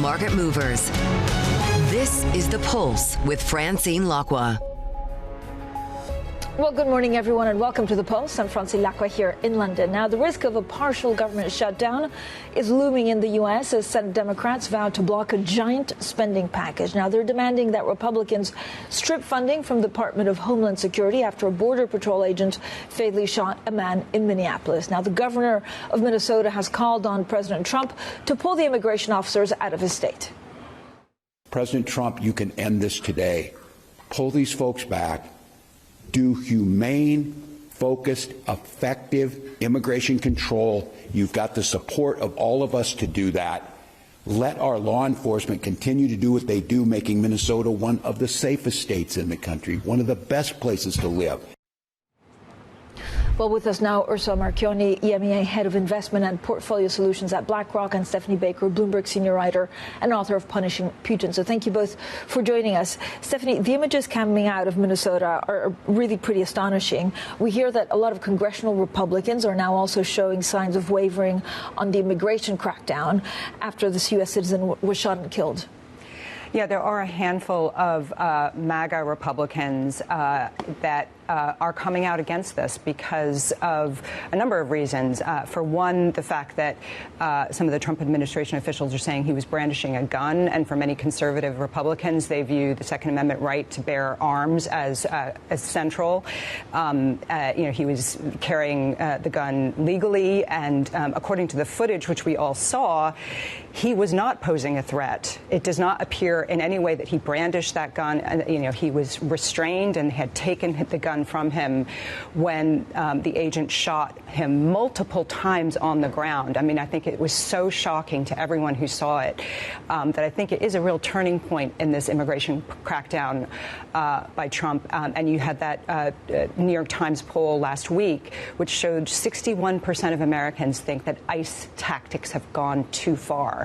market movers. This is The Pulse with Francine Lacqua. Well, good morning, everyone, and welcome to The Pulse. I'm Francine Lacqua here in London. Now, the risk of a partial government shutdown is looming in the U.S. as Senate Democrats vow to block a giant spending package. Now, they're demanding that Republicans strip funding from the Department of Homeland Security after a Border Patrol agent fatally shot a man in Minneapolis. Now, the governor of Minnesota has called on President Trump to pull the immigration officers out of his state. President Trump, you can end this today. Pull these folks back. Do humane, focused, effective immigration control. You've got the support of all of us to do that. Let our law enforcement continue to do what they do, making Minnesota one of the safest states in the country, one of the best places to live. Well, with us now, Ursula Marchioni, EMEA Head of Investment and Portfolio Solutions at BlackRock, and Stephanie Baker, Bloomberg Senior Writer and author of Punishing Putin. So thank you both for joining us. Stephanie, the images coming out of Minnesota are really pretty astonishing. We hear that a lot of congressional Republicans are now also showing signs of wavering on the immigration crackdown after this U.S. citizen was shot and killed. Yeah, there are a handful of MAGA Republicans that are coming out against this because of a number of reasons. For one, the fact that some of the Trump administration officials are saying he was brandishing a gun, and for many conservative Republicans, they view the Second Amendment right to bear arms as central. He was carrying the gun legally, and according to the footage, which we all saw, he was not posing a threat. It does not appear in any way that he brandished that gun. He was restrained and had taken the gun from him when the agent shot him multiple times on the ground. I mean, I think it was so shocking to everyone who saw it that I think it is a real turning point in this immigration crackdown by Trump. And you had that New York Times poll last week, which showed 61% of Americans think that ICE tactics have gone too far.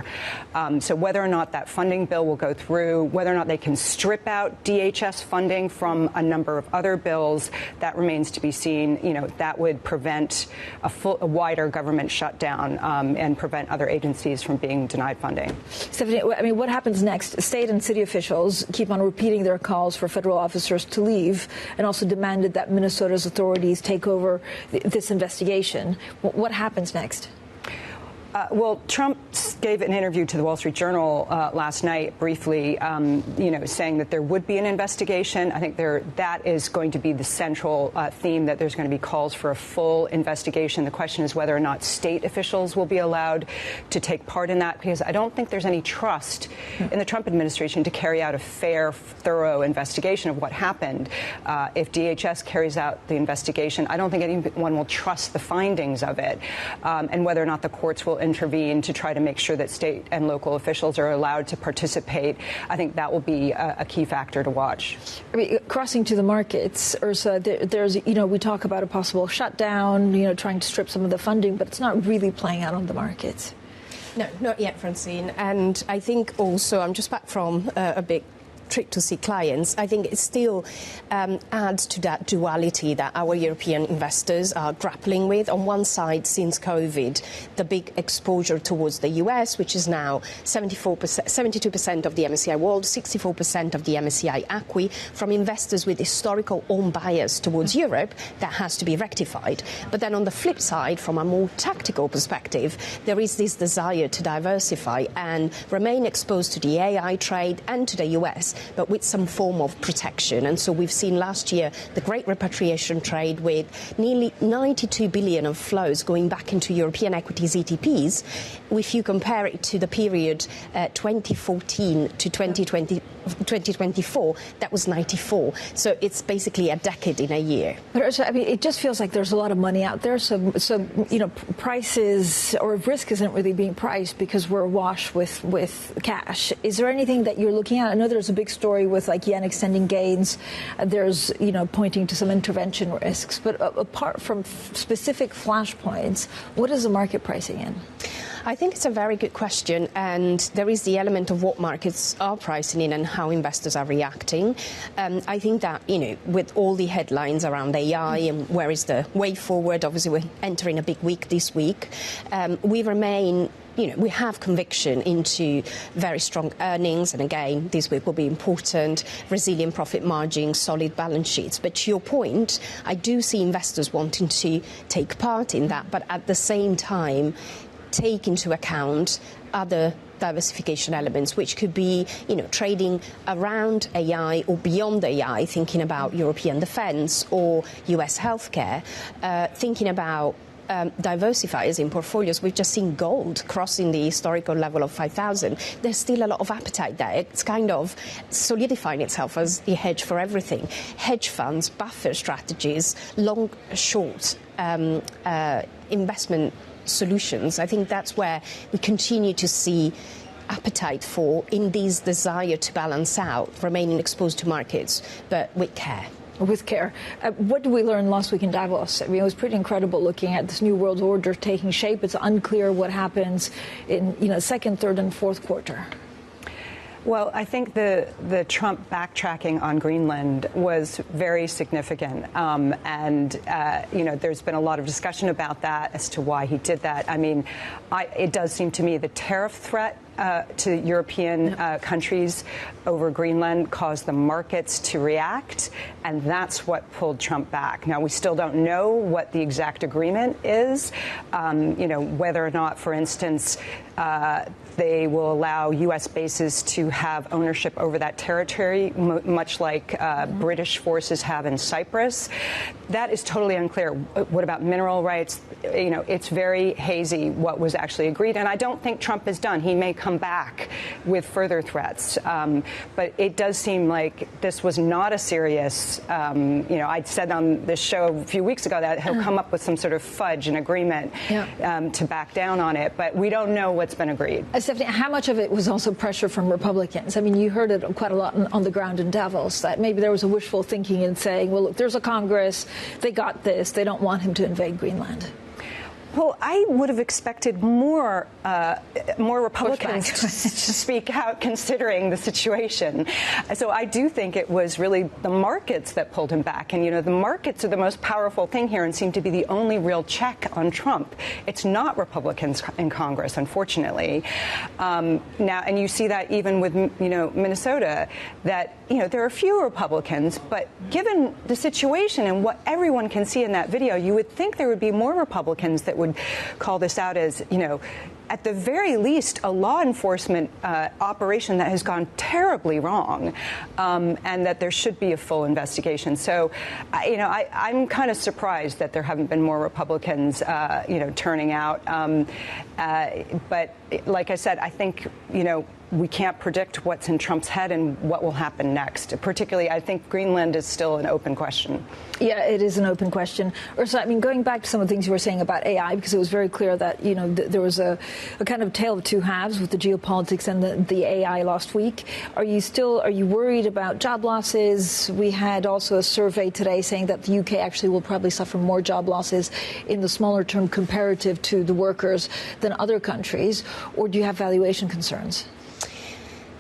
So whether or not that funding bill will go through, whether or not they can strip out DHS funding from a number of other bills, that remains to be seen. That would prevent a wider government shutdown and prevent other agencies from being denied funding. Stephanie, I mean, what happens next? State and city officials keep on repeating their calls for federal officers to leave and also demanded that Minnesota's authorities take over this investigation. What happens next? Well, Trump gave an interview to the Wall Street Journal last night, briefly, saying that there would be an investigation. I think that is going to be the central theme, that there's going to be calls for a full investigation. The question is whether or not state officials will be allowed to take part in that, because I don't think there's any trust in the Trump administration to carry out a fair, thorough investigation of what happened. If DHS carries out the investigation, I don't think anyone will trust the findings of it, and whether or not the courts will intervene to try to make sure that state and local officials are allowed to participate. I think that will be a key factor to watch. I mean, crossing to the markets, Ursula, there's, we talk about a possible shutdown, trying to strip some of the funding, but it's not really playing out on the markets. No, not yet, Francine. And I think also, I'm just back from a big trip to see clients. I think it still adds to that duality that our European investors are grappling with. On one side, since COVID, the big exposure towards the US, which is now 72% of the MSCI World, 64% of the MSCI ACWI, from investors with historical own bias towards Europe, that has to be rectified. But then on the flip side, from a more tactical perspective, there is this desire to diversify and remain exposed to the AI trade and to the US, but with some form of protection. And so we've seen last year the great repatriation trade with nearly 92 billion of flows going back into European equities ETPs. If you compare it to the period 2014 to 2024, that was 94. So it's basically a decade in a year. But I mean, it just feels like there's a lot of money out there. So prices or risk isn't really being priced because we're awash with cash. Is there anything that you're looking at? I know there's a big story with yen extending gains. There's pointing to some intervention risks. But apart from specific flashpoints, what is the market pricing in? I think it's a very good question, and there is the element of what markets are pricing in and how investors are reacting. I think that, with all the headlines around AI and where is the way forward, obviously we're entering a big week this week, we remain we have conviction into very strong earnings, and again, this week will be important, resilient profit margins, solid balance sheets. But to your point, I do see investors wanting to take part in that, but at the same time, take into account other diversification elements, which could be, trading around AI or beyond AI, thinking about European defence or US healthcare, thinking about diversifiers in portfolios. We've just seen gold crossing the historical level of 5,000. There's still a lot of appetite there. It's kind of solidifying itself as the hedge for everything. Hedge funds, buffer strategies, long, short investment solutions. I think that's where we continue to see appetite for, in this desire to balance out, remaining exposed to markets, but with care. With care. What did we learn last week in Davos? I mean, it was pretty incredible looking at this new world order taking shape. It's unclear what happens in second, third, and fourth quarter. Well, I think the Trump backtracking on Greenland was very significant. There's been a lot of discussion about that as to why he did that. I mean, it does seem to me the tariff threat to European countries over Greenland caused the markets to react, and that's what pulled Trump back. Now, we still don't know what the exact agreement is, whether or not, for instance, they will allow U.S. bases to have ownership over that territory, much like British forces have in Cyprus. That is totally unclear. What about mineral rights? It's very hazy what was actually agreed, and I don't think Trump is done. He may come back with further threats, but it does seem like this was not a serious, I said on this show a few weeks ago that he'll come up with some sort of fudge, an agreement to back down on it, but we don't know what's been agreed. Stephanie, how much of it was also pressure from Republicans? I mean, you heard it quite a lot on the ground in Davos, that maybe there was a wishful thinking in saying, well, look, there's a Congress, they got this, they don't want him to invade Greenland. Well, I would have expected more Republicans to speak out, considering the situation. So I do think it was really the markets that pulled him back. And, the markets are the most powerful thing here and seem to be the only real check on Trump. It's not Republicans in Congress, unfortunately. Now, and you see that even with, Minnesota, that, there are few Republicans. But given the situation and what everyone can see in that video, you would think there would be more Republicans that would call this out as, at the very least, a law enforcement operation that has gone terribly wrong, and that there should be a full investigation. So, I'm kind of surprised that there haven't been more Republicans, turning out. But like I said, I think, we can't predict what's in Trump's head and what will happen next. Particularly, I think Greenland is still an open question. Yeah, it is an open question. Ursula, I mean, going back to some of the things you were saying about AI, because it was very clear that, there was a kind of tale of two halves with the geopolitics and the AI last week. Are you worried about job losses? We had also a survey today saying that the UK actually will probably suffer more job losses in the smaller term comparative to the workers than other countries. Or do you have valuation concerns?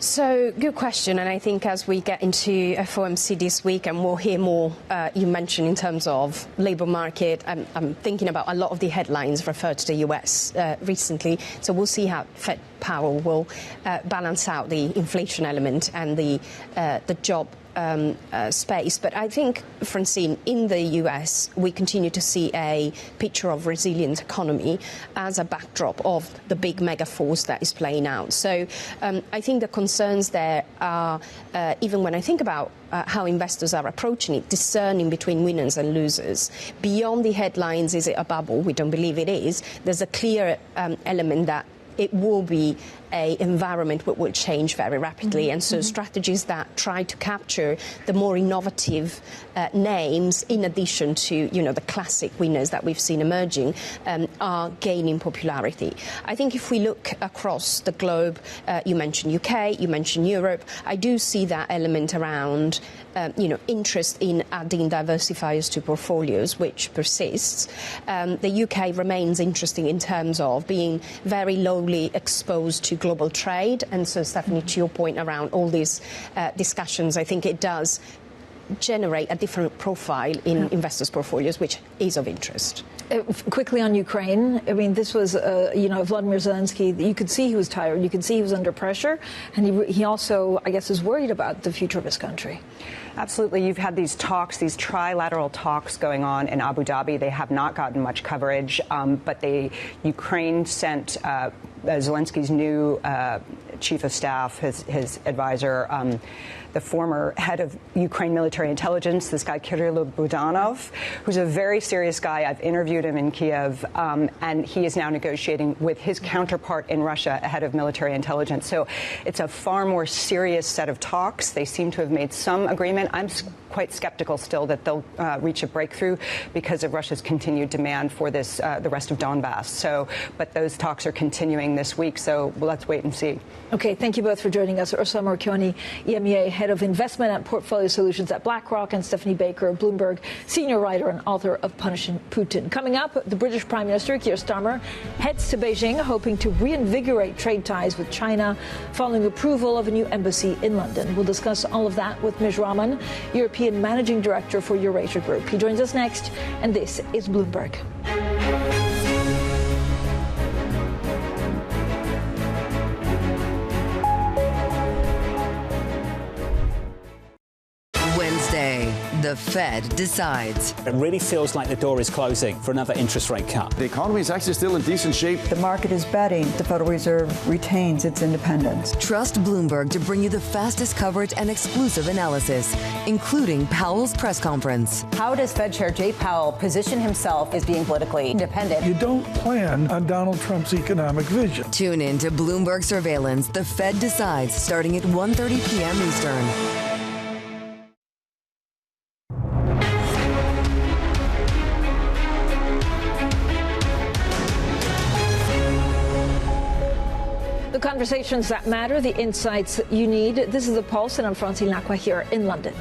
So, good question, and I think as we get into FOMC this week and we'll hear more, you mentioned in terms of labour market, I'm thinking about a lot of the headlines referred to the US recently, so we'll see how Fed Powell will balance out the inflation element and the job space. But I think, Francine, in the US, we continue to see a picture of resilient economy as a backdrop of the big mega force that is playing out. So I think the concerns there are, even when I think about how investors are approaching it, discerning between winners and losers. Beyond the headlines, is it a bubble? We don't believe it is. There's a clear element that it will be an environment that will change very rapidly. And so strategies that try to capture the more innovative names, in addition to, the classic winners that we've seen emerging, are gaining popularity. I think if we look across the globe, you mentioned UK, you mentioned Europe, I do see that element around, interest in adding diversifiers to portfolios, which persists. The UK remains interesting in terms of being very lowly exposed to global trade. And so, Stephanie, to your point around all these discussions, I think it does generate a different profile in investors' portfolios, which is of interest. Quickly on Ukraine, I mean, this was, Vladimir Zelensky, you could see he was tired, you could see he was under pressure, and he also, I guess, is worried about the future of his country. Absolutely. You've had these talks, these trilateral talks going on in Abu Dhabi. They have not gotten much coverage, but Ukraine sent Zelensky's new chief of staff, his advisor, the former head of Ukraine military intelligence, this guy Kirill Budanov, who's a very serious guy. I've interviewed him in Kiev, and he is now negotiating with his counterpart in Russia, a head of military intelligence. So it's a far more serious set of talks. They seem to have made some agreement. I'm quite skeptical still that they'll reach a breakthrough because of Russia's continued demand for this, the rest of Donbass. But those talks are continuing this week, so let's wait and see. Okay, thank you both for joining us. Ursula Marchioni, EMEA Head of Investment and Portfolio Solutions at BlackRock, and Stephanie Baker of Bloomberg, Senior Writer and author of Punishing Putin. Coming up, the British Prime Minister, Keir Starmer, heads to Beijing, hoping to reinvigorate trade ties with China following approval of a new embassy in London. We'll discuss all of that with Ms. Rahman, European Managing Director for Eurasia Group. He joins us next, and this is Bloomberg. Wednesday, the Fed decides. It really feels like the door is closing for another interest rate cut. The economy is actually still in decent shape. The market is betting the Federal Reserve retains its independence. Trust Bloomberg to bring you the fastest coverage and exclusive analysis, including Powell's press conference. How does Fed Chair Jay Powell position himself as being politically independent? You don't plan on Donald Trump's economic vision. Tune in to Bloomberg Surveillance, The Fed Decides, starting at 1:30 p.m. Eastern. The conversations that matter, the insights you need. This is The Pulse, and I'm Francine Lacqua here in London.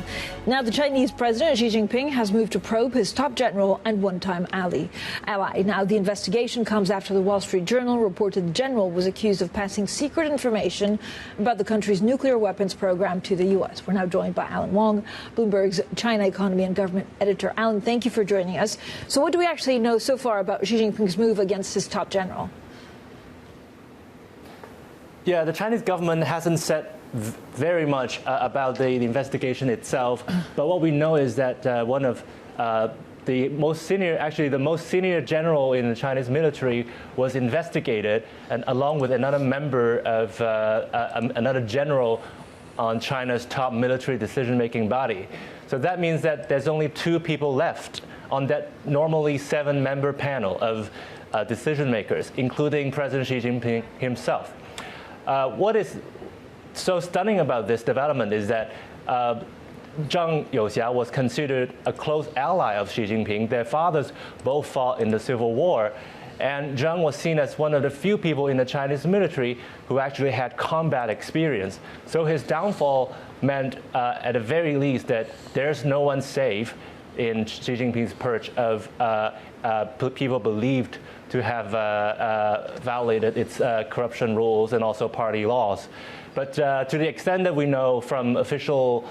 Now, the Chinese President Xi Jinping has moved to probe his top general and one-time ally. Now, the investigation comes after the Wall Street Journal reported the general was accused of passing secret information about the country's nuclear weapons program to the U.S. We're now joined by Alan Wong, Bloomberg's China economy and government editor. Alan, thank you for joining us. So what do we actually know so far about Xi Jinping's move against his top general? Yeah, the Chinese government hasn't said very much about the investigation itself. But what we know is that one of the most senior general in the Chinese military was investigated, and along with another member of another general on China's top military decision-making body. So that means that there's only 2 people left on that normally 7-member panel of decision makers, including President Xi Jinping himself. What is so stunning about this development is that Zhang Youxia was considered a close ally of Xi Jinping. Their fathers both fought in the Civil War, and Zhang was seen as one of the few people in the Chinese military who actually had combat experience. So his downfall meant, at the very least, that there's no one safe in Xi Jinping's purge of people believed to have violated its corruption rules and also party laws. But to the extent that we know from official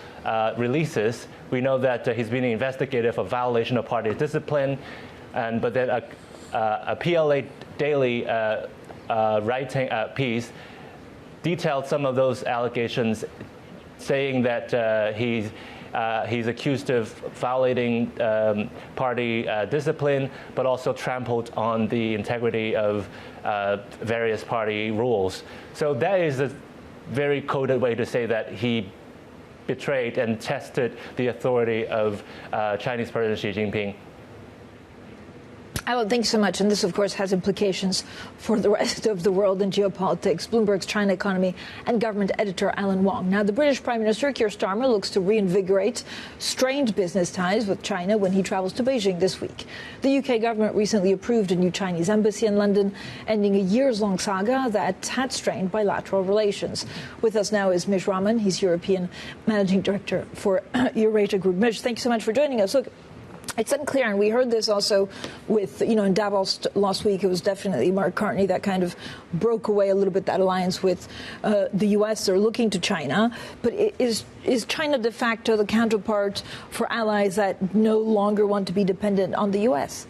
releases, we know that he's being investigated for violation of party discipline, but then a PLA Daily writing piece detailed some of those allegations, saying that he's accused of violating party discipline, but also trampled on the integrity of various party rules. So that is a very coded way to say that he betrayed and tested the authority of Chinese President Xi Jinping. Alan, thanks so much. And this, of course, has implications for the rest of the world and geopolitics. Bloomberg's China economy and government editor Alan Wong. Now, the British Prime Minister Keir Starmer looks to reinvigorate strained business ties with China when he travels to Beijing this week. The UK government recently approved a new Chinese embassy in London, ending a years-long saga that had strained bilateral relations. With us now is Ms. Rahman. He's European Managing Director for Eurasia Group. Ms., thanks so much for joining us. Look, it's unclear, and we heard this also with, in Davos last week. It was definitely Mark Carney that kind of broke away a little bit that alliance with the U.S. They're looking to China. But is China de facto the counterpart for allies that no longer want to be dependent on the U.S.?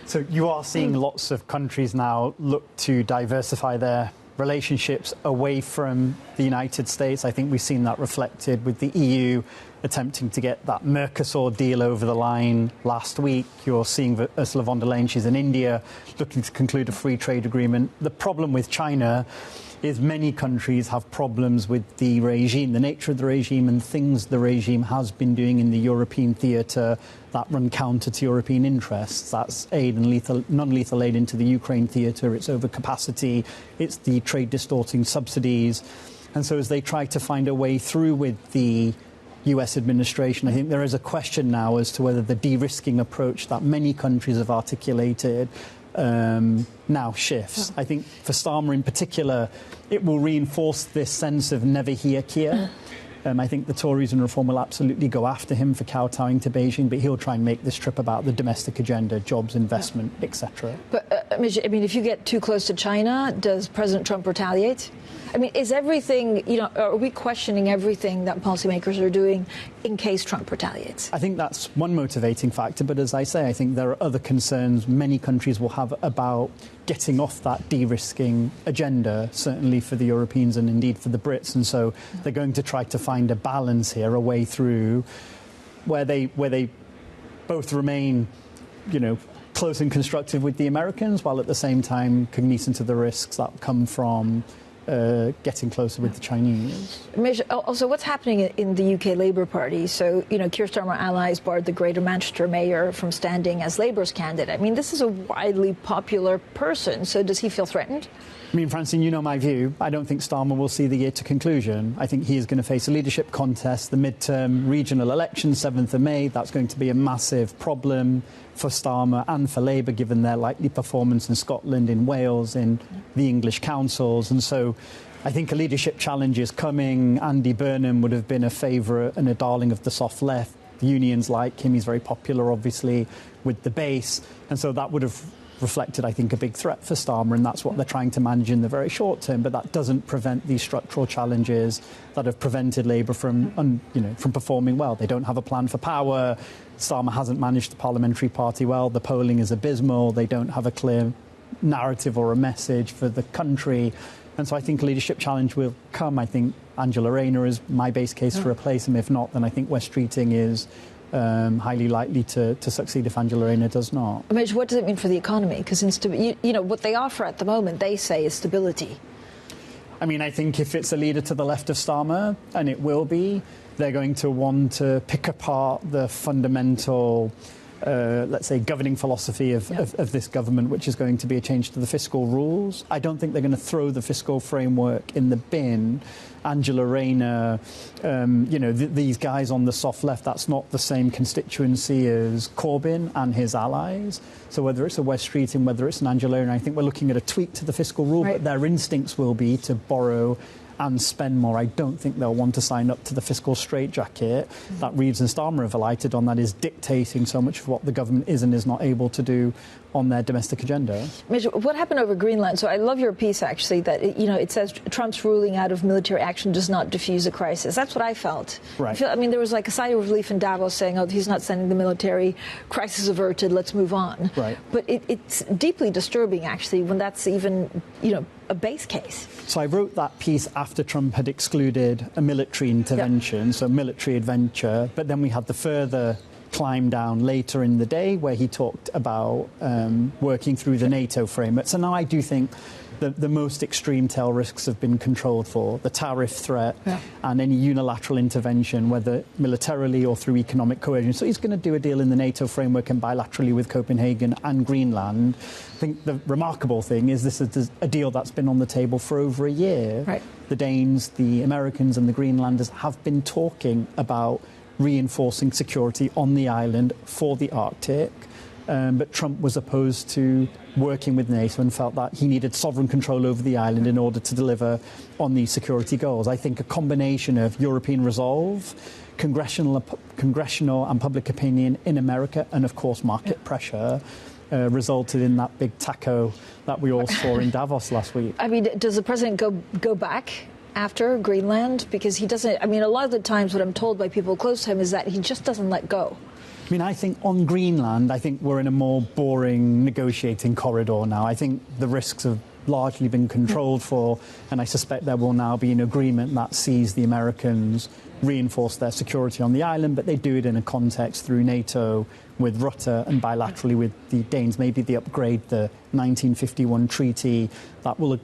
So you are seeing lots of countries now look to diversify their relationships away from the United States. I think we've seen that reflected with the EU attempting to get that Mercosur deal over the line last week. You're seeing Ursula von der Leyen, she's in India, looking to conclude a free trade agreement. The problem with China is many countries have problems with the regime, the nature of the regime and things the regime has been doing in the European theatre that run counter to European interests. That's aid and non-lethal aid into the Ukraine theatre, it's overcapacity, it's the trade distorting subsidies. And so as they try to find a way through with the US administration, I think there is a question now as to whether the de-risking approach that many countries have articulated now shifts. I think for Starmer in particular, it will reinforce this sense of never hear Kia. I think the Tories and Reform will absolutely go after him for kowtowing to Beijing, but he'll try and make this trip about the domestic agenda, jobs, investment, etc. But, I mean, if you get too close to China, does President Trump retaliate? I mean, is everything, are we questioning everything that policymakers are doing in case Trump retaliates? I think that's one motivating factor, but as I say, I think there are other concerns many countries will have about getting off that de-risking agenda, certainly for the Europeans and indeed for the Brits. And so they're going to try to find a balance here, a way through where they both remain, close and constructive with the Americans, while at the same time cognizant of the risks that come from getting closer with the Chinese. Also, what's happening in the UK Labour Party? So, Keir Starmer allies barred the Greater Manchester mayor from standing as Labour's candidate. I mean, this is a widely popular person, so does he feel threatened? I mean, Francine, you know my view. I don't think Starmer will see the year to conclusion. I think he is going to face a leadership contest, the midterm regional elections, 7th of May. That's going to be a massive problem for Starmer and for Labour, given their likely performance in Scotland, in Wales, in the English councils. And so I think a leadership challenge is coming. Andy Burnham would have been a favourite and a darling of the soft left. The unions like him. He's very popular, obviously, with the base. And so that would have reflected, I think, a big threat for Starmer, and that's what they're trying to manage in the very short term. But that doesn't prevent these structural challenges that have prevented Labour from performing well. They don't have a plan for power. Starmer hasn't managed the parliamentary party well. The polling is abysmal. They don't have a clear narrative or a message for the country. And so I think a leadership challenge will come. I think Angela Rayner is my base case to replace him. If not, then I think Wes Streeting is highly likely to succeed if Angela Rayner does not. I mean, what does it mean for the economy? Because what they offer at the moment, they say, is stability. I mean, I think if it's a leader to the left of Starmer, and it will be, they're going to want to pick apart the fundamental, let's say, governing philosophy of this government, which is going to be a change to the fiscal rules. I don't think they're going to throw the fiscal framework in the bin. Angela Rayner, these guys on the soft left, that's not the same constituency as Corbyn and his allies. So whether it's a Wes Streeting, whether it's an Angela Rayner, I think we're looking at a tweak to the fiscal rule, but their instincts will be to borrow and spend more. I don't think they'll want to sign up to the fiscal straitjacket that Reeves and Starmer have alighted on, that is dictating so much of what the government is and is not able to do on their domestic agenda. What happened over Greenland? So I love your piece, actually, that it says Trump's ruling out of military action does not diffuse a crisis. That's what I felt. Right. I mean, there was like a sigh of relief in Davos saying, oh, he's not sending the military, crisis averted, let's move on. Right. But it's deeply disturbing, actually, when that's even, a base case. So I wrote that piece after Trump had excluded a military intervention, so military adventure, but then we had the further climb down later in the day where he talked about working through the NATO framework. So now I do think the most extreme tail risks have been controlled for, the tariff threat and any unilateral intervention, whether militarily or through economic coercion. So he's going to do a deal in the NATO framework and bilaterally with Copenhagen and Greenland. I think the remarkable thing is this is a deal that's been on the table for over a year. Right. The Danes, the Americans and the Greenlanders have been talking about reinforcing security on the island for the Arctic. But Trump was opposed to working with NATO and felt that he needed sovereign control over the island in order to deliver on these security goals. I think a combination of European resolve, congressional and public opinion in America, and of course market pressure resulted in that big taco that we all saw in Davos last week. I mean, does the president go back after Greenland? Because he doesn't. I mean, a lot of the times what I'm told by people close to him is that he just doesn't let go. I mean, I think on Greenland, I think we're in a more boring negotiating corridor now. I think the risks have largely been controlled for, and I suspect there will now be an agreement that sees the Americans reinforce their security on the island, but they do it in a context through NATO with Rutte and bilaterally with the Danes. Maybe the upgrade, the 1951 treaty, that will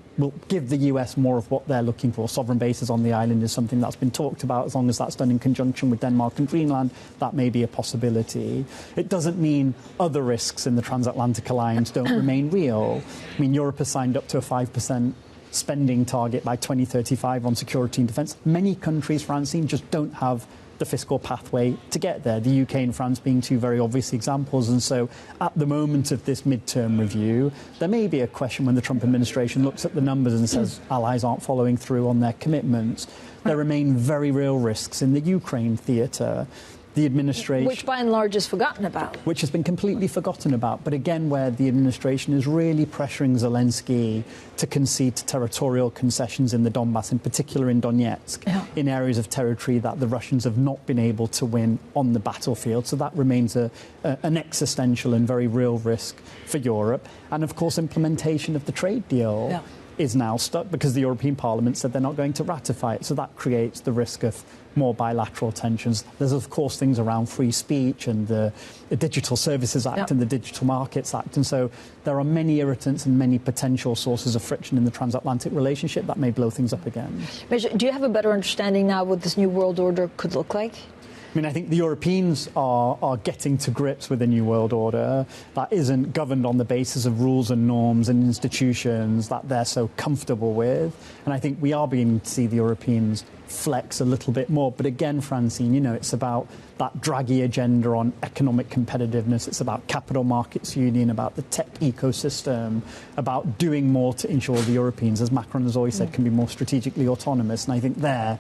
give the US more of what they're looking for. Sovereign bases on the island is something that's been talked about. As long as that's done in conjunction with Denmark and Greenland, that may be a possibility. It doesn't mean other risks in the transatlantic alliance don't remain real. I mean, Europe has signed up to a 5% spending target by 2035 on security and defence. Many countries, Francine, just don't have the fiscal pathway to get there, the UK and France being two very obvious examples. And so at the moment of this midterm review, there may be a question when the Trump administration looks at the numbers and says allies aren't following through on their commitments. There remain very real risks in the Ukraine theatre. The administration... Which by and large is forgotten about. Which has been completely forgotten about. But again, where the administration is really pressuring Zelensky to concede to territorial concessions in the Donbass, in particular in Donetsk, in areas of territory that the Russians have not been able to win on the battlefield. So that remains an existential and very real risk for Europe. And of course, implementation of the trade deal is now stuck because the European Parliament said they're not going to ratify it. So that creates the risk of more bilateral tensions. There's, of course, things around free speech and the Digital Services Act and the Digital Markets Act. And so there are many irritants and many potential sources of friction in the transatlantic relationship that may blow things up again. Do you have a better understanding now what this new world order could look like? I mean, I think the Europeans are getting to grips with a new world order that isn't governed on the basis of rules and norms and institutions that they're so comfortable with. And I think we are beginning to see the Europeans flex a little bit more. But again, Francine, you know, it's about that Draghi agenda on economic competitiveness. It's about capital markets union, about the tech ecosystem, about doing more to ensure the Europeans, as Macron has always said, can be more strategically autonomous. And I think there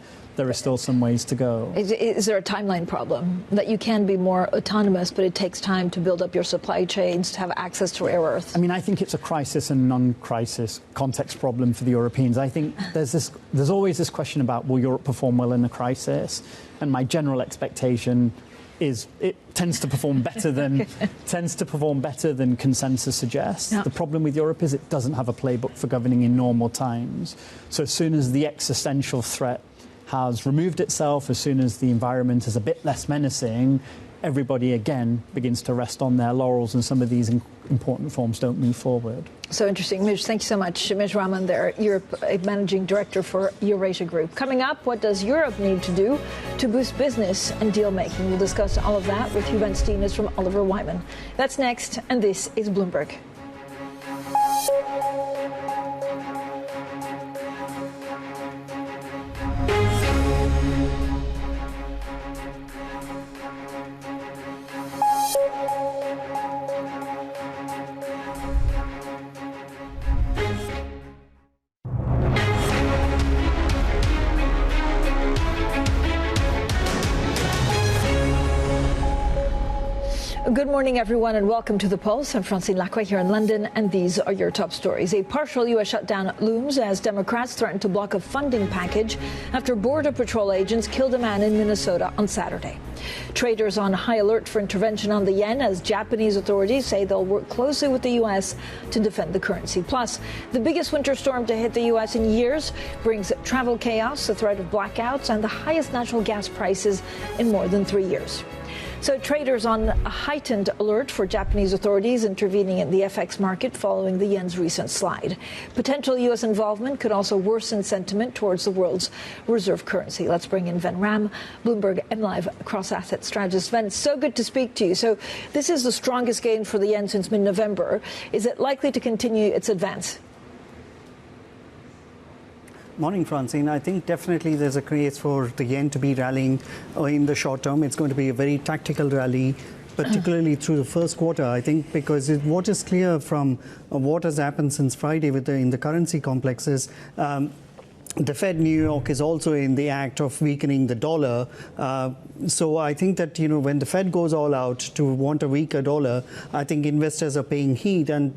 is still some ways to go. Is there a timeline problem that you can be more autonomous, but it takes time to build up your supply chains, to have access to rare earth? I mean, I think it's a crisis and non-crisis context problem for the Europeans. I think there's always this question about, will Europe perform well in a crisis? And my general expectation is it tends to perform better than consensus suggests. The problem with Europe is it doesn't have a playbook for governing in normal times. So as soon as the existential threat has removed itself, as soon as the environment is a bit less menacing, everybody again begins to rest on their laurels, and some of these important reforms don't move forward. So interesting. Mij, thank you so much. Mij Rahman there, Europe Managing Director for Eurasia Group. Coming up, what does Europe need to do to boost business and deal making? We'll discuss all of that with Steenis from Oliver Wyman. That's next, and this is Bloomberg. Good morning, everyone, and welcome to The Pulse. I'm Francine Lacqua here in London, and these are your top stories. A partial U.S. shutdown looms as Democrats threaten to block a funding package after Border Patrol agents killed a man in Minnesota on Saturday. Traders on high alert for intervention on the yen as Japanese authorities say they'll work closely with the U.S. to defend the currency. Plus, the biggest winter storm to hit the U.S. in years brings travel chaos, the threat of blackouts, and the highest natural gas prices in more than 3 years. So traders on a heightened alert for Japanese authorities intervening in the FX market following the yen's recent slide. Potential U.S. involvement could also worsen sentiment towards the world's reserve currency. Let's bring in Ven Ram, Bloomberg and live cross-asset strategist. Ven, so good to speak to you. So this is the strongest gain for the yen since mid-November. Is it likely to continue its advance? Morning, Francine. I think definitely there's a case for the yen to be rallying in the short term. It's going to be a very tactical rally, particularly through the first quarter, I think, because what is clear from what has happened since Friday in the currency complex is the Fed New York is also in the act of weakening the dollar. So I think that, when the Fed goes all out to want a weaker dollar, I think investors are paying heed. And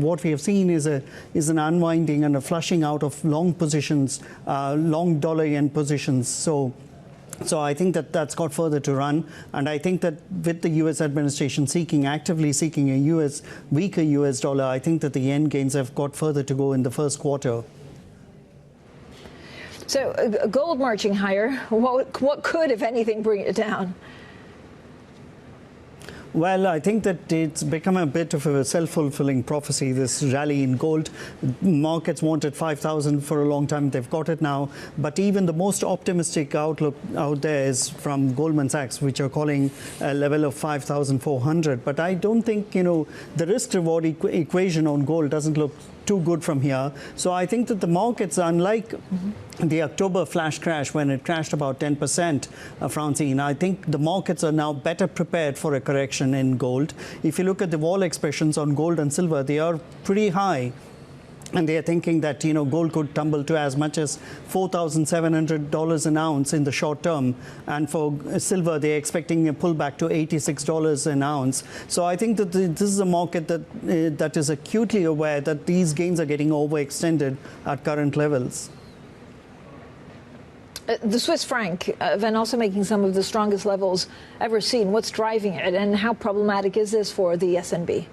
what we have seen is an unwinding and a flushing out of long positions, long dollar yen positions. So So I think that that's got further to run. And I think that with the U.S. administration actively seeking a weaker U.S. dollar, I think that the yen gains have got further to go in the first quarter. So gold marching higher. What could, if anything, bring it down? Well, I think that it's become a bit of a self-fulfilling prophecy, this rally in gold. Markets wanted 5,000 for a long time. They've got it now. But even the most optimistic outlook out there is from Goldman Sachs, which are calling a level of 5,400. But I don't think, the risk-reward equation on gold doesn't look too good from here. So I think that the markets, unlike the October flash crash when it crashed about 10%, Francine, I think the markets are now better prepared for a correction in gold. If you look at the wall expressions on gold and silver, they are pretty high. And they are thinking that, gold could tumble to as much as $4,700 an ounce in the short term. And for silver, they're expecting a pullback to $86 an ounce. So I think that this is a market that is acutely aware that these gains are getting overextended at current levels. The Swiss franc, then also making some of the strongest levels ever seen. What's driving it, and how problematic is this for the SNB?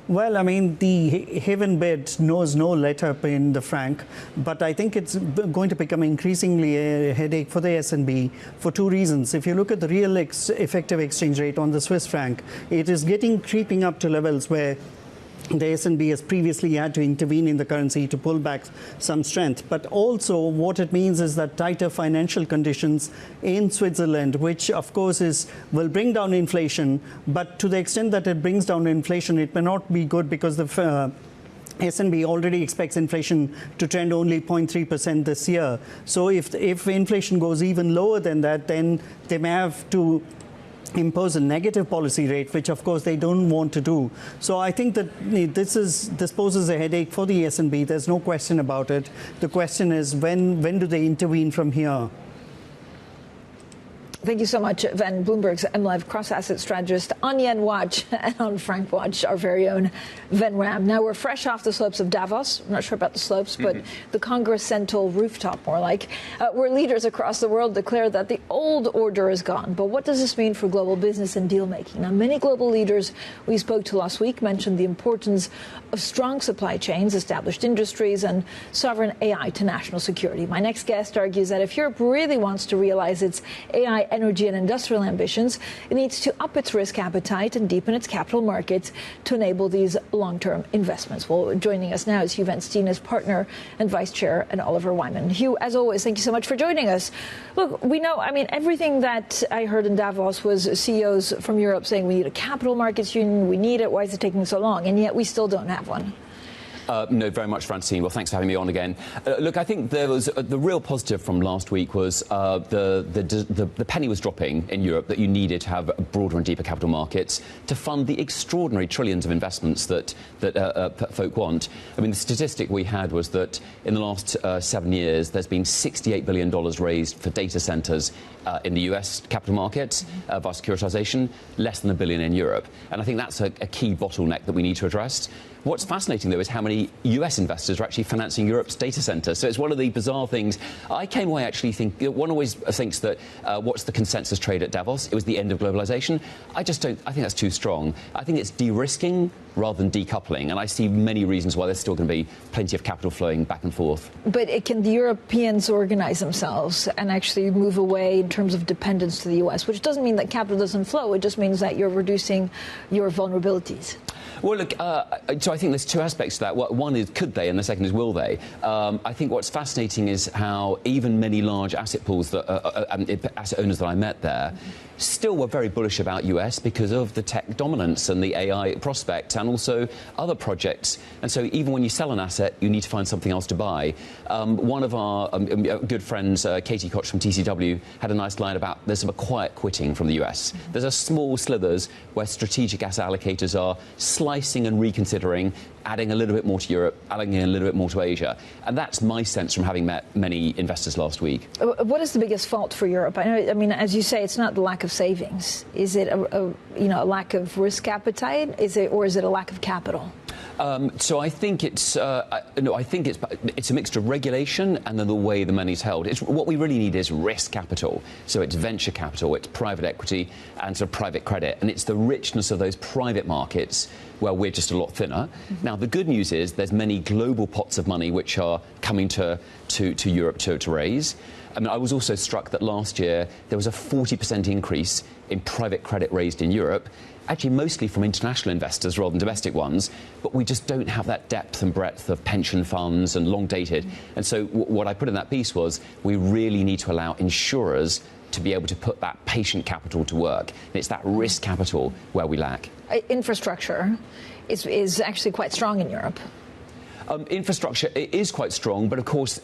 Well, I mean, the haven bid knows no let-up in the franc, but I think it's going to become increasingly a headache for the SNB for two reasons. If you look at the real effective exchange rate on the Swiss franc, it is creeping up to levels where the SNB has previously had to intervene in the currency to pull back some strength. But also what it means is that tighter financial conditions in Switzerland, which of course will bring down inflation. But to the extent that it brings down inflation, it may not be good because the SNB already expects inflation to trend only 0.3% this year. So if inflation goes even lower than that, then they may have to impose a negative policy rate, which of course they don't want to do. So I think that this poses a headache for the SNB. There's no question about it. The question is when do they intervene from here? Thank you so much, Van. Bloomberg's MLive cross-asset strategist on Yen Watch and on Frank Watch, our very own Van Ram. Now, we're fresh off the slopes of Davos. I'm not sure about the slopes, but the Congress Central rooftop, more like, where leaders across the world declare that the old order is gone. But what does this mean for global business and deal-making? Now, many global leaders we spoke to last week mentioned the importance of strong supply chains, established industries, and sovereign AI to national security. My next guest argues that if Europe really wants to realize its AI, energy, and industrial ambitions, it needs to up its risk appetite and deepen its capital markets to enable these long-term investments. Well, joining us now is Hugh Van Steenis, partner and vice chair, and Oliver Wyman. Hugh, as always, thank you so much for joining us. Look, we know, everything that I heard in Davos was CEOs from Europe saying we need a capital markets union, we need it, why is it taking so long? And yet we still don't have one. No, very much, Francine. Well, thanks for having me on again. Look, I think there was the real positive from last week was the penny was dropping in Europe that you needed to have broader and deeper capital markets to fund the extraordinary trillions of investments that folk want. The statistic we had was that in the last 7 years, there's been $68 billion raised for data centers in the US capital markets via securitization, less than $1 billion in Europe. And I think that's a key bottleneck that we need to address. What's fascinating, though, is how many US investors are actually financing Europe's data centers. So it's one of the bizarre things. I came away actually one always thinks that what's the consensus trade at Davos? It was the end of globalization. I think that's too strong. I think it's de-risking rather than decoupling. And I see many reasons why there's still going to be plenty of capital flowing back and forth. But can the Europeans organize themselves and actually move away in terms of dependence to the US, which doesn't mean that capital doesn't flow. It just means that you're reducing your vulnerabilities. Well, look, so I think there's two aspects to that. One is could they, and the second is will they. I think what's fascinating is how even many large asset pools, asset owners that I met there, still were very bullish about US because of the tech dominance and the AI prospect and also other projects. And so even when you sell an asset, you need to find something else to buy. One of our good friends, Katie Koch from TCW, had a nice line about there's a quiet quitting from the US. There's a small slithers where strategic asset allocators are slicing and reconsidering, adding a little bit more to Europe, adding a little bit more to Asia. And that's my sense from having met many investors last week. What is the biggest fault for Europe? I mean, as you say, it's not the lack of savings. Is it a lack of risk appetite? Or is it a lack of capital? So I think it's it's a mixture of regulation and then the way the money's held. What we really need is risk capital. So it's venture capital, it's private equity, and sort of private credit. And it's the richness of those private markets where we're just a lot thinner. Mm-hmm. Now, the good news is there's many global pots of money which are coming to Europe to raise. I mean, I was also struck that last year there was a 40% increase in private credit raised in Europe, actually mostly from international investors rather than domestic ones, but we just don't have that depth and breadth of pension funds and long-dated. And so what I put in that piece was we really need to allow insurers to be able to put that patient capital to work. And it's that risk capital where we lack. Infrastructure is actually quite strong in Europe. Infrastructure is quite strong, but of course,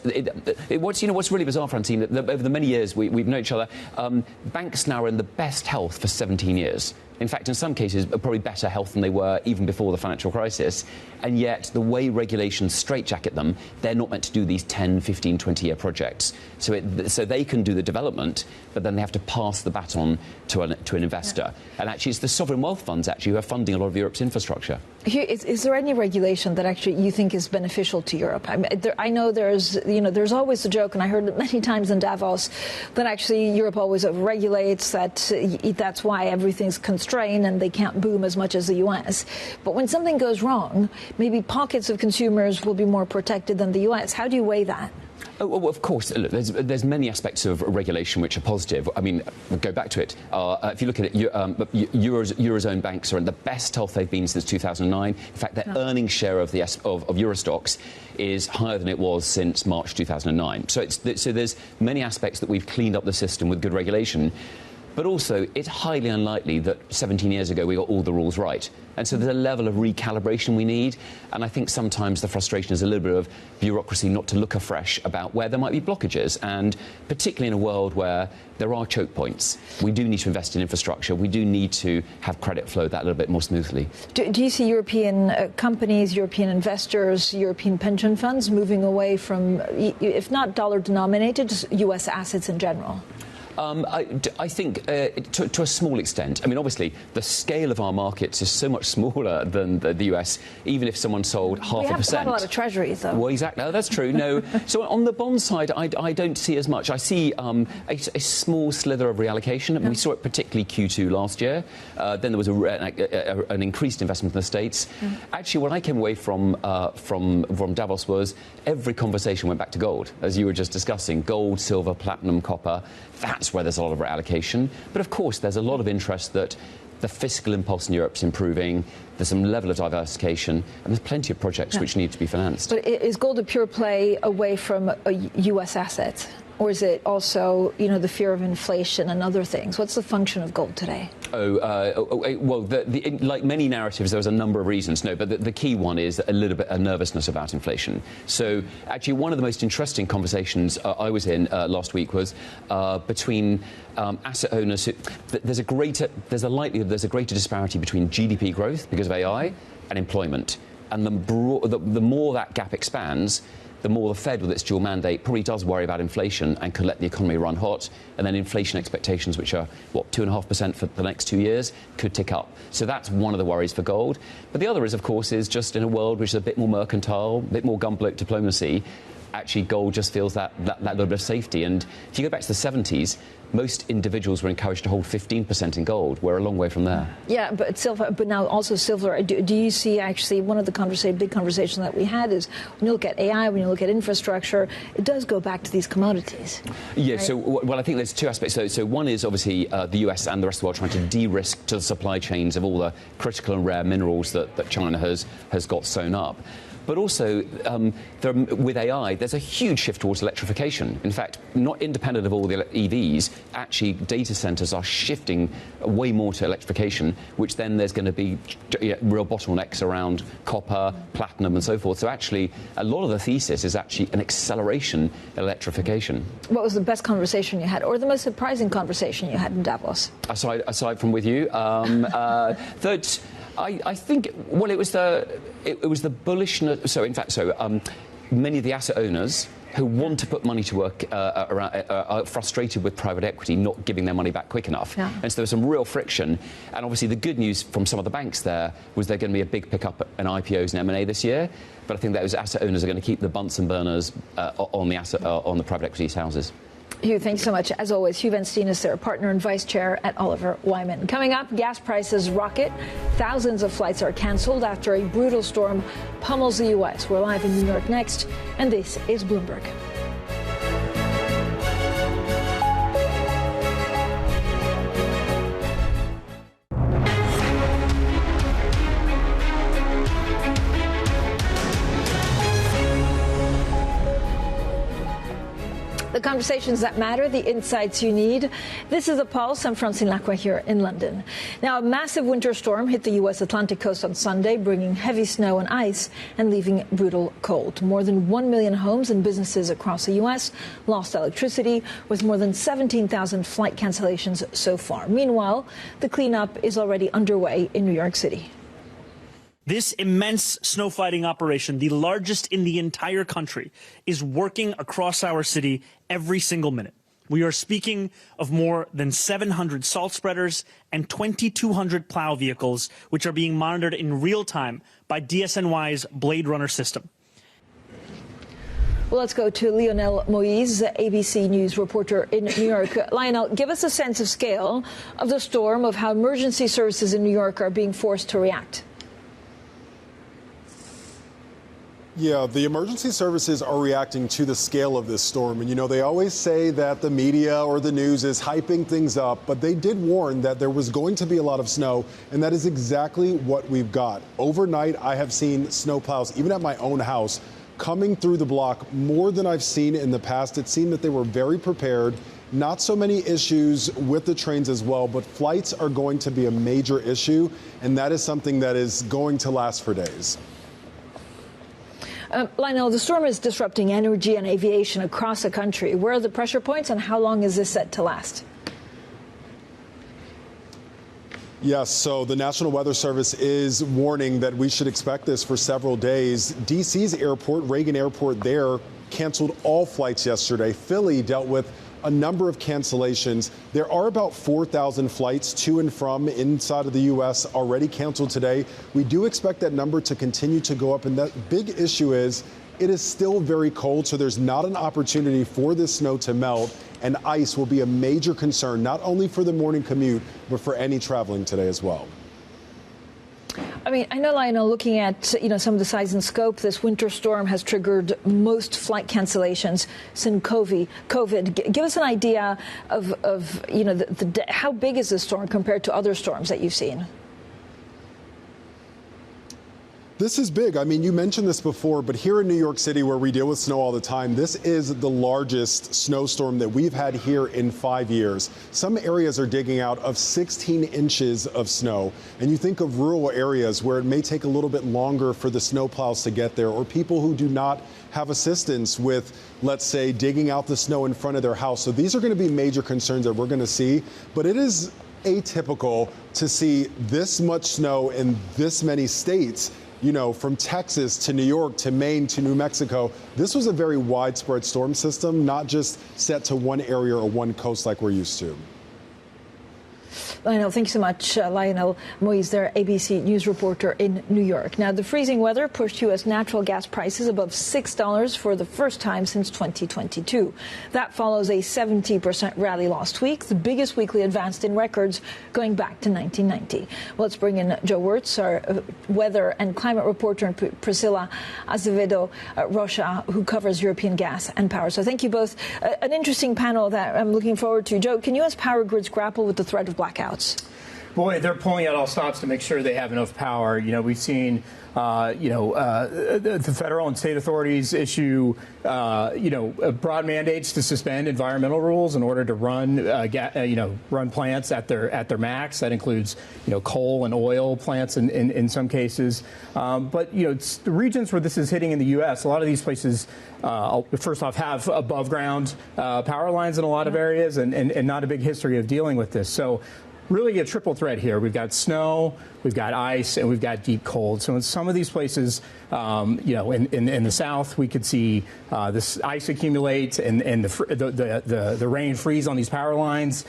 what's really bizarre, Francine, that over the many years we've known each other, banks now are in the best health for 17 years. In fact, in some cases, probably better health than they were even before the financial crisis. And yet, the way regulations straitjacket them, they're not meant to do these 10, 15, 20-year projects. So they can do the development, but then they have to pass the baton to an investor. Yeah. And actually, it's the sovereign wealth funds, actually, who are funding a lot of Europe's infrastructure. Is there any regulation that actually you think is beneficial to Europe? I know there's always a joke, and I heard it many times in Davos, that actually Europe always regulates, that's why everything's constrained and they can't boom as much as the U.S. But when something goes wrong, maybe pockets of consumers will be more protected than the U.S. How do you weigh that? Oh, well, of course. Look, there's many aspects of regulation which are positive. I mean, we'll go back to it. If you look at it, Eurozone banks are in the best health they've been since 2009. In fact, their earnings share of Eurostocks is higher than it was since March 2009. So there's many aspects that we've cleaned up the system with good regulation. But also, it's highly unlikely that 17 years ago we got all the rules right. And so there's a level of recalibration we need. And I think sometimes the frustration is a little bit of bureaucracy not to look afresh about where there might be blockages. And particularly in a world where there are choke points, we do need to invest in infrastructure. We do need to have credit flow that little bit more smoothly. Do you see European companies, European investors, European pension funds moving away from, if not dollar-denominated, just U.S. assets in general? I think to a small extent. I mean, obviously, the scale of our markets is so much smaller than the US, even if someone sold half a percent. We have a lot of treasuries, though. Well, exactly. No, that's true. No. So on the bond side, I don't see as much. I see a small slither of reallocation. I mean, we saw it particularly Q2 last year. Then there was an increased investment in the States. Actually, what I came away from Davos was every conversation went back to gold, as you were just discussing. Gold, silver, platinum, copper. That's where there's a lot of reallocation. But of course, there's a lot of interest that the fiscal impulse in Europe is improving. There's some level of diversification, and there's plenty of projects which need to be financed. But is gold a pure play away from a U.S. asset? Or is it also, the fear of inflation and other things? What's the function of gold today? Well, like many narratives, there's a number of reasons. No, but the key one is a little bit of nervousness about inflation. So actually, one of the most interesting conversations I was in last week was between asset owners. There's a greater disparity between GDP growth because of AI and employment. And the more that gap expands, the more the Fed, with its dual mandate, probably does worry about inflation and could let the economy run hot. And then inflation expectations, which are, 2.5% for the next 2 years, could tick up. So that's one of the worries for gold. But the other is, of course, is just in a world which is a bit more mercantile, a bit more gunboat diplomacy, actually gold just feels that little bit of safety. And if you go back to the 70s, most individuals were encouraged to hold 15% in gold. We're a long way from there. Yeah, but now also silver. Do you see actually one of the big conversations that we had is when you look at AI, when you look at infrastructure, it does go back to these commodities. Yeah, right? So I think there's two aspects. So one is obviously the US and the rest of the world trying to de-risk to the supply chains of all the critical and rare minerals that China has got sewn up. But also, with AI, there's a huge shift towards electrification. In fact, not independent of all the EVs, actually data centres are shifting way more to electrification, which then there's going to be real bottlenecks around copper, platinum and so forth. So actually, a lot of the thesis is actually an acceleration in electrification. What was the best conversation you had, or the most surprising conversation you had in Davos? Aside from with you, that... I think, well, it was the bullishness. So, in fact, many of the asset owners who want to put money to work are frustrated with private equity not giving their money back quick enough. Yeah. And so there was some real friction. And obviously the good news from some of the banks there was there's going to be a big pickup in IPOs and M&A this year. But I think those asset owners are going to keep the Bunsen burners on the private equity houses. Hugh, thank you so much. As always, Hugh Van Steenis, their partner and vice chair at Oliver Wyman. Coming up, gas prices rocket. Thousands of flights are canceled after a brutal storm pummels the U.S. We're live in New York next, and this is Bloomberg. The conversations that matter, the insights you need. This is The Pulse. I'm Francine Lacqua here in London. Now, a massive winter storm hit the U.S. Atlantic coast on Sunday, bringing heavy snow and ice and leaving brutal cold. More than 1 million homes and businesses across the U.S. lost electricity, with more than 17,000 flight cancellations so far. Meanwhile, the cleanup is already underway in New York City. This immense snow fighting operation, the largest in the entire country, is working across our city every single minute. We are speaking of more than 700 salt spreaders and 2,200 plow vehicles, which are being monitored in real time by DSNY's Blade Runner system. Well, let's go to Lionel Moise, ABC News reporter in New York. Lionel, give us a sense of scale of the storm, of how emergency services in New York are being forced to react. Yeah, the emergency services are reacting to the scale of this storm. And, you know, they always say that the media or the news is hyping things up, but they did warn that there was going to be a lot of snow, and that is exactly what we've got. Overnight, I have seen snowplows, even at my own house, coming through the block more than I've seen in the past. It seemed that they were very prepared. Not so many issues with the trains as well, but flights are going to be a major issue, and that is something that is going to last for days. Lionel, the storm is disrupting energy and aviation across the country. Where are the pressure points, and how long is this set to last? Yes, so the National Weather Service is warning that we should expect this for several days. D.C.'s airport, Reagan Airport there, canceled all flights yesterday. Philly dealt with a number of cancellations. There are about 4,000 flights to and from inside of the U.S. already canceled today. We do expect that number to continue to go up, and that big issue is it is still very cold, so there's not an opportunity for this snow to melt, and ice will be a major concern, not only for the morning commute, but for any traveling today as well. I mean, I know, Lionel, looking at, some of the size and scope, this winter storm has triggered most flight cancellations since COVID. Give us an idea of how big is this storm compared to other storms that you've seen? This is big. I mean, you mentioned this before, but here in New York City, where we deal with snow all the time, this is the largest snowstorm that we've had here in 5 years. Some areas are digging out of 16 inches of snow. And you think of rural areas where it may take a little bit longer for the snowplows to get there, or people who do not have assistance with, let's say, digging out the snow in front of their house. So these are going to be major concerns that we're going to see. But it is atypical to see this much snow in this many states. You know, from Texas to New York to Maine to New Mexico. This was a very widespread storm system, not just set to one area or one coast like we're used to. Lionel, thank you so much. Lionel Moise, their ABC News reporter in New York. Now, the freezing weather pushed U.S. natural gas prices above $6 for the first time since 2022. That follows a 70% rally last week, the biggest weekly advance in records going back to 1990. Well, let's bring in Joe Wirtz, our weather and climate reporter, and Priscilla Azevedo Rocha, who covers European gas and power. So thank you both. An interesting panel that I'm looking forward to. Joe, can U.S. power grids grapple with the threat of blackouts? Boy, they're pulling out all stops to make sure they have enough power. You know, we've seen, the federal and state authorities issue, broad mandates to suspend environmental rules in order to run, run plants at their max. That includes, coal and oil plants in some cases. But it's the regions where this is hitting in the U.S., a lot of these places, first off, have above ground power lines in a lot of areas and not a big history of dealing with this. So really a triple threat here. We've got snow, we've got ice, and we've got deep cold. So in some of these places, In the south, we could see this ice accumulate and the rain freeze on these power lines,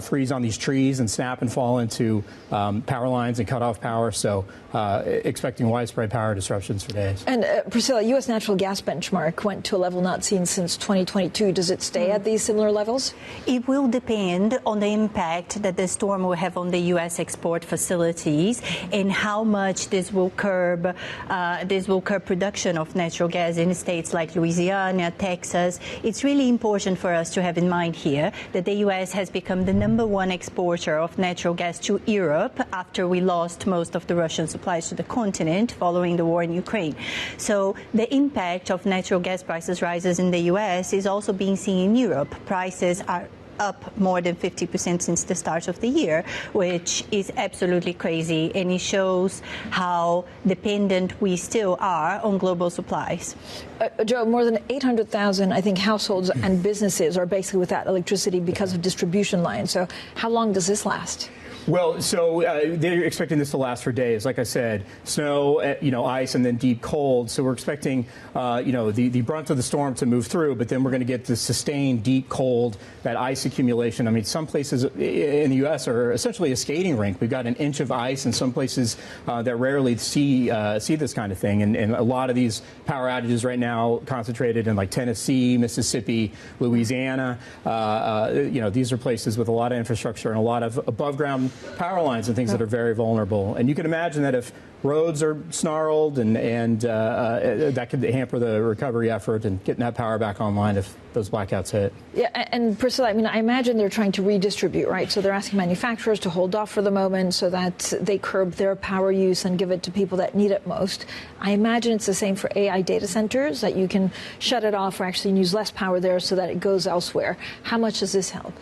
freeze on these trees, and snap and fall into power lines and cut off power. So expecting widespread power disruptions for days. And Priscilla, U.S. natural gas benchmark went to a level not seen since 2022. Does it stay at these similar levels? It will depend on the impact that the storm will have on the U.S. export facilities and how much this will curb production of natural gas in states like Louisiana, Texas. It's really important for us to have in mind here that the U.S. has become the #1 exporter of natural gas to Europe after we lost most of the Russian supplies to the continent following the war in Ukraine. So the impact of natural gas prices rises in the U.S. is also being seen in Europe. Prices are up more than 50% since the start of the year, which is absolutely crazy, and it shows how dependent we still are on global supplies. Joe, more than 800,000, I think, households and businesses are basically without electricity because of distribution lines. So how long does this last? Well, so they're expecting this to last for days. Like I said, snow, ice, and then deep cold. So we're expecting, the brunt of the storm to move through, but then we're going to get the sustained deep cold, that ice accumulation. I mean, some places in the U.S. are essentially a skating rink. We've got an inch of ice in some places that rarely see this kind of thing. And a lot of these power outages right now concentrated in like Tennessee, Mississippi, Louisiana. These are places with a lot of infrastructure and a lot of above ground power lines and things that are very vulnerable. And you can imagine that if roads are snarled and that could hamper the recovery effort and getting that power back online if those blackouts hit. Yeah, and Priscilla, I mean, I imagine they're trying to redistribute, right? So they're asking manufacturers to hold off for the moment so that they curb their power use and give it to people that need it most. I imagine it's the same for AI data centers, that you can shut it off or actually use less power there so that it goes elsewhere. How much does this help?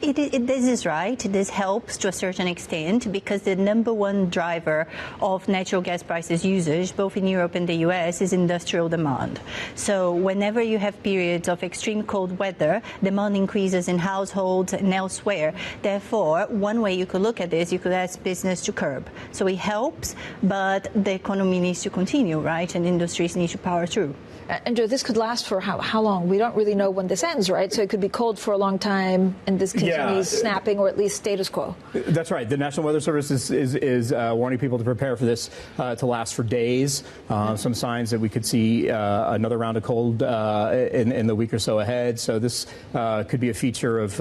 This is right. This helps to a certain extent because the #1 driver of natural gas prices usage, both in Europe and the U.S., is industrial demand. So whenever you have periods of extreme cold weather, demand increases in households and elsewhere. Therefore, one way you could look at this, you could ask business to curb. So it helps, but the economy needs to continue, right? And industries need to power through. And Joe, this could last for how long? We don't really know when this ends, right? So it could be cold for a long time, and this continues snapping, or at least status quo. That's right. The National Weather Service is warning people to prepare for this to last for days. Some signs that we could see another round of cold in the week or so ahead. So this could be a feature of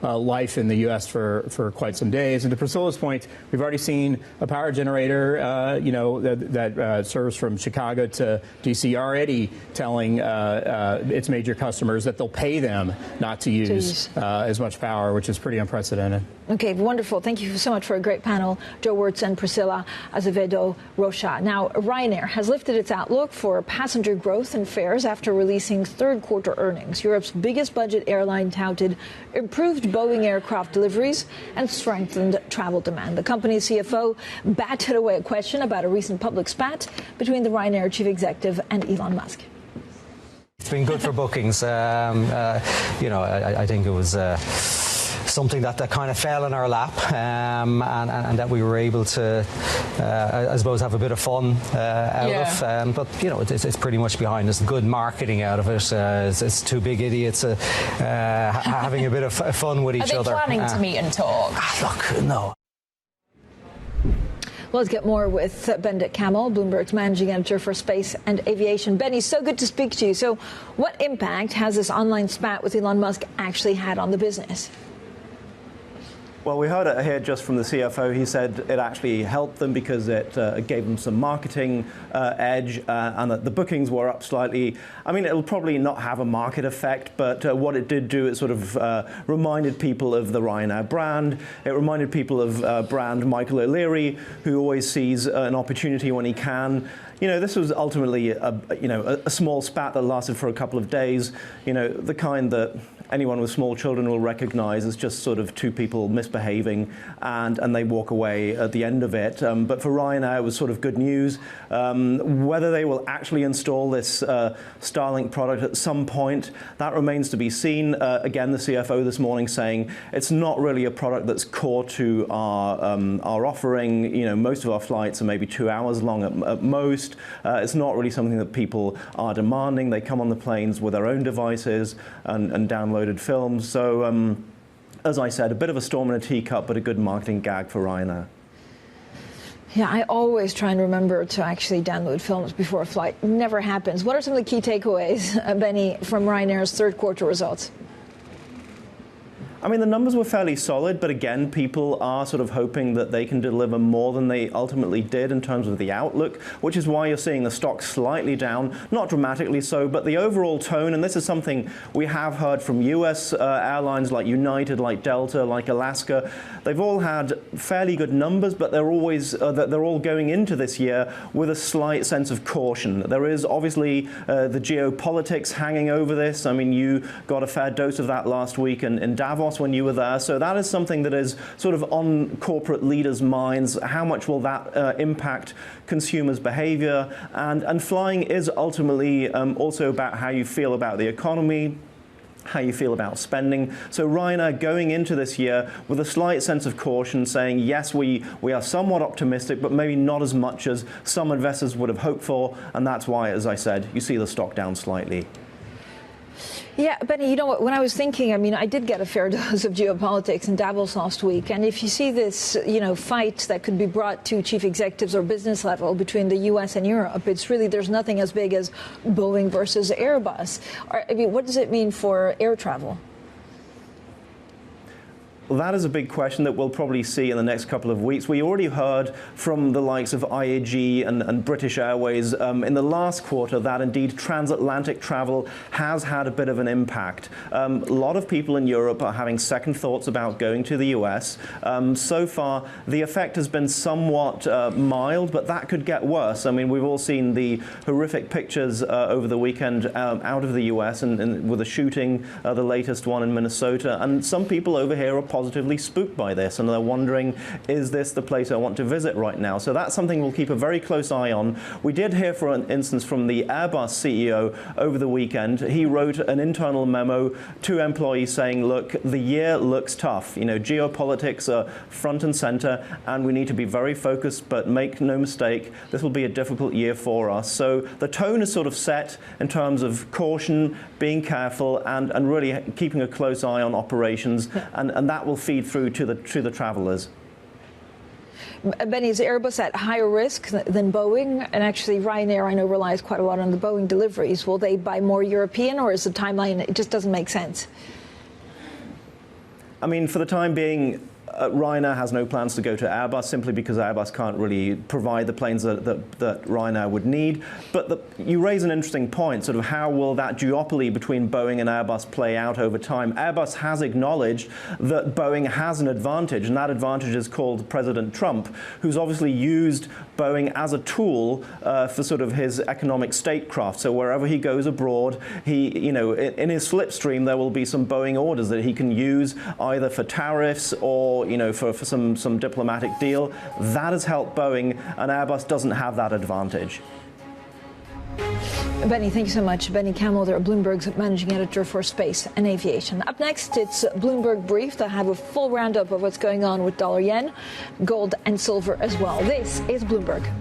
life in the U.S. for quite some days. And to Priscilla's point, we've already seen a power generator, that serves from Chicago to D.C. already telling its major customers that they'll pay them not to use as much power, which is pretty unprecedented. Okay, wonderful. Thank you so much for a great panel, Joe Wirtz and Priscilla Azevedo Rocha. Now, Ryanair has lifted its outlook for passenger growth and fares after releasing third-quarter earnings. Europe's biggest budget airline touted improved Boeing aircraft deliveries and strengthened travel demand. The company's CFO batted away a question about a recent public spat between the Ryanair chief executive and Elon Musk. It's been good for bookings. I think it was something that kind of fell in our lap, and that we were able to, I suppose, have a bit of fun out of. But it's pretty much behind us. Good marketing out of it. It's two big idiots having a bit of fun with each other. Are they planning to meet and talk? Look, no. Well, let's get more with Benedict Kamel, Bloomberg's managing editor for space and aviation. Benny, so good to speak to you. So what impact has this online spat with Elon Musk actually had on the business? Well, we heard it here just from the CFO. He said it actually helped them because it gave them some marketing edge, and that the bookings were up slightly. I mean, it'll probably not have a market effect, but what it did do, it sort of reminded people of the Ryanair brand. It reminded people of brand Michael O'Leary, who always sees an opportunity when he can. This was ultimately a small spat that lasted for a couple of days. The kind that anyone with small children will recognize as just sort of two people misbehaving, and they walk away at the end of it. But for Ryanair, it was sort of good news. Whether they will actually install this Starlink product at some point, that remains to be seen. Again, the CFO this morning saying it's not really a product that's core to our offering. You know, most of our flights are maybe 2 hours long at most. It's not really something that people are demanding. They come on the planes with their own devices and downloaded films. So, as I said, a bit of a storm in a teacup, but a good marketing gag for Ryanair. Yeah, I always try and remember to actually download films before a flight. Never happens. What are some of the key takeaways, Benny, from Ryanair's third quarter results? I mean, the numbers were fairly solid, but again, people are sort of hoping that they can deliver more than they ultimately did in terms of the outlook, which is why you're seeing the stock slightly down, not dramatically so, but the overall tone, and this is something we have heard from US airlines like United, like Delta, like Alaska. They've all had fairly good numbers, but they're always they're all going into this year with a slight sense of caution. There is obviously the geopolitics hanging over this. I mean, you got a fair dose of that last week in Davos when you were there. So that is something that is sort of on corporate leaders' minds. How much will that impact consumers' behavior? And flying is ultimately also about how you feel about the economy, how you feel about spending. So Ryanair going into this year with a slight sense of caution, saying, yes, we are somewhat optimistic, but maybe not as much as some investors would have hoped for. And that's why, as I said, you see the stock down slightly. Yeah, Benny, you know what, when I was thinking, I mean, I did get a fair dose of geopolitics in Davos last week. And if you see this, you know, fight that could be brought to chief executives or business level between the U.S. and Europe, it's really, there's nothing as big as Boeing versus Airbus. I mean, what does it mean for air travel? Well, that is a big question that we'll probably see in the next couple of weeks. We already heard from the likes of IAG and British Airways in the last quarter that indeed transatlantic travel has had a bit of an impact. A lot of people in Europe are having second thoughts about going to the US. So far, the effect has been somewhat mild, but that could get worse. I mean, we've all seen the horrific pictures over the weekend out of the US and with a shooting, the latest one in Minnesota. And some people over here are positively spooked by this, and they're wondering, is this the place I want to visit right now? So that's something we'll keep a very close eye on. We did hear, for an instance, from the Airbus CEO over the weekend. He wrote an internal memo to employees saying, look, the year looks tough. You know, geopolitics are front and center, and we need to be very focused, but make no mistake, this will be a difficult year for us. So the tone is sort of set in terms of caution, being careful, and really keeping a close eye on operations, and that will feed through to the travelers. Benny, is Airbus at higher risk than Boeing? And actually, Ryanair, I know, relies quite a lot on the Boeing deliveries. Will they buy more European, or is the timeline, it just doesn't make sense? I mean, for the time being, Ryanair has no plans to go to Airbus simply because Airbus can't really provide the planes that Ryanair would need. But you raise an interesting point, sort of how will that duopoly between Boeing and Airbus play out over time? Airbus has acknowledged that Boeing has an advantage, and that advantage is called President Trump, who's obviously used Boeing as a tool for sort of his economic statecraft. So wherever he goes abroad, he, you know, in his slipstream, there will be some Boeing orders that he can use either for tariffs or, you know, for some diplomatic deal. That has helped Boeing, and Airbus doesn't have that advantage. Benny, thank you so much. Benny Camel, there, Bloomberg's managing editor for space and aviation. Up next, it's Bloomberg Brief. They'll have a full roundup of what's going on with dollar yen, gold and silver as well. This is Bloomberg.